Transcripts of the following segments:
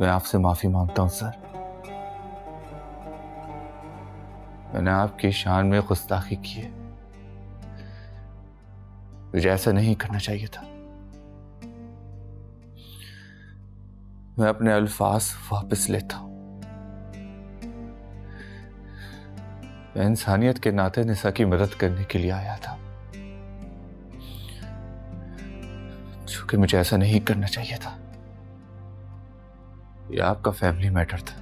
मैं आपसे माफी मांगता हूं सर। मैंने आपकी शान में गुस्ताखी की है। मुझे ऐसा नहीं करना चाहिए था। मैं अपने अल्फाज वापस लेता हूं। मैं इंसानियत के नाते निसा की मदद करने के लिए आया था, क्योंकि मुझे ऐसा नहीं करना चाहिए था। यह आपका फैमिली मैटर था,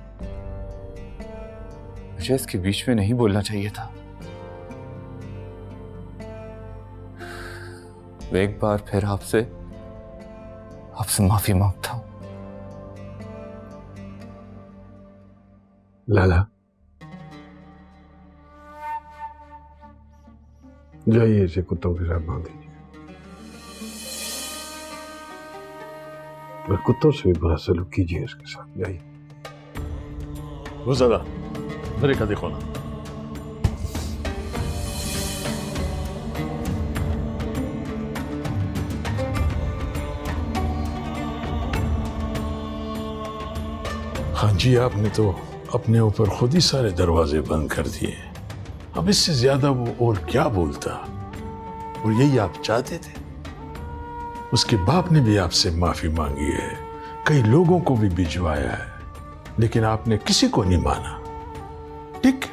मुझे इसके बीच में नहीं बोलना चाहिए था। मैं एक बार फिर आपसे माफी मांगता हूं। लाला, जाइए इसे कुत्तों के साथ बांध दीजिए। और कुत्तों से भी बुरा सलूक कीजिए इसके साथ। जाइए। वो जरा मेरे का देखो ना। हाँ जी, आपने तो अपने ऊपर खुद ही सारे दरवाजे बंद कर दिए। अब इससे ज्यादा वो और क्या बोलता। और यही आप चाहते थे। उसके बाप ने भी आपसे माफी मांगी है, कई लोगों को भी भिजवाया है, लेकिन आपने किसी को नहीं माना। ठीक,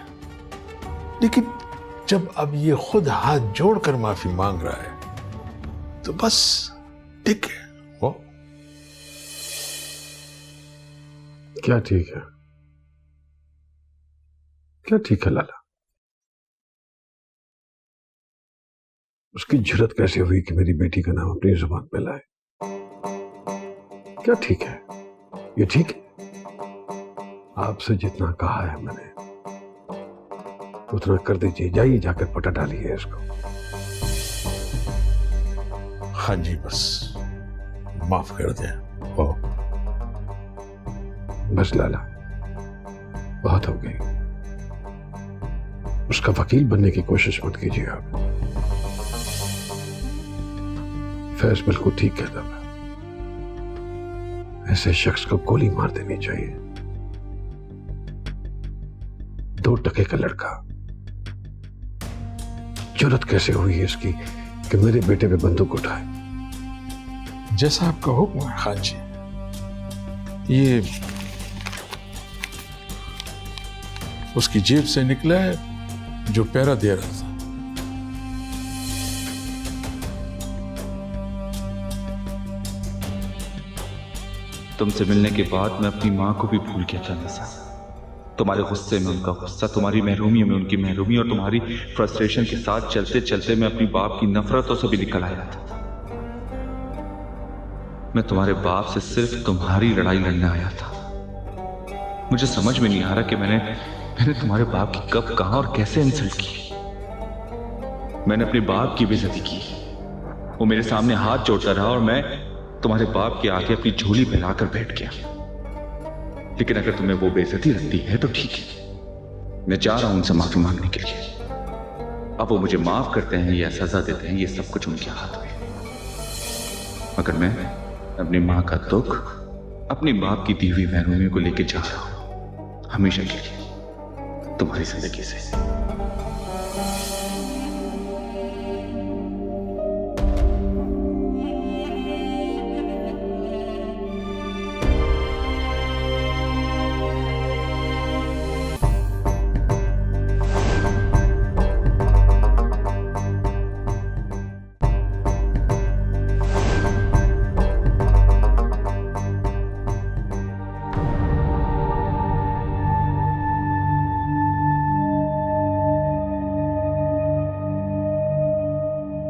लेकिन जब अब ये खुद हाथ जोड़कर माफी मांग रहा है तो बस ठीक है। वो क्या ठीक है? क्या ठीक है लाला? उसकी जुर्रत कैसे हुई कि मेरी बेटी का नाम अपनी जुबान पे लाए? क्या ठीक है? ये ठीक है? आपसे जितना कहा है मैंने उतना कर दीजिए। जाइए, जाकर पटा डालिए इसको। हाँ जी, बस माफ कर दें। ओ बस लाला, बहुत हो गई। उसका वकील बनने की कोशिश मत कीजिए आप। फैज बिल्कुल ठीक कहता था, ऐसे शख्स को गोली मार देनी चाहिए। 2 टके का लड़का, जुर्रत कैसे हुई है इसकी कि मेरे बेटे पे बंदूक उठाए? जैसा आपका हुक्म है खान जी। ये उसकी जेब से निकला है जो पैरा दे रहा था। तुमसे मिलने के बाद मैं अपनी माँ को भी भूल गया था निसा। तुम्हारे गुस्से में उनका गुस्सा, तुम्हारी महरूमी में उनकी महरूमी, और तुम्हारी फ्रस्ट्रेशन के साथ चलते चलते मैं अपनी बाप की नफरतों से भी निकल आया था। मैं तुम्हारे बाप से सिर्फ तुम्हारी लड़ाई लड़ने आया था। मुझे समझ में नहीं आ रहा कि मैंने तुम्हारे बाप की कब, कहां और कैसे इंसल्ट की। मैंने अपने बाप की बेइज्जती की। वो मेरे सामने हाथ जोड़ता रहा और मैं तुम्हारे बाप के आगे अपनी झोली फैलाकर बैठ गया। लेकिन अगर तुम्हें वो बेइज्जती लगती है तो ठीक है, मैं जा रहा हूं उनसे माफी मांगने के लिए। अब वो मुझे माफ करते हैं या सजा देते हैं, ये सब कुछ उनके हाथ में। मगर मैं अपनी मां का दुख अपनी बाप की दी हुई महरूमी को लेकर जा रहा हूं, हमेशा के लिए तुम्हारी जिंदगी से।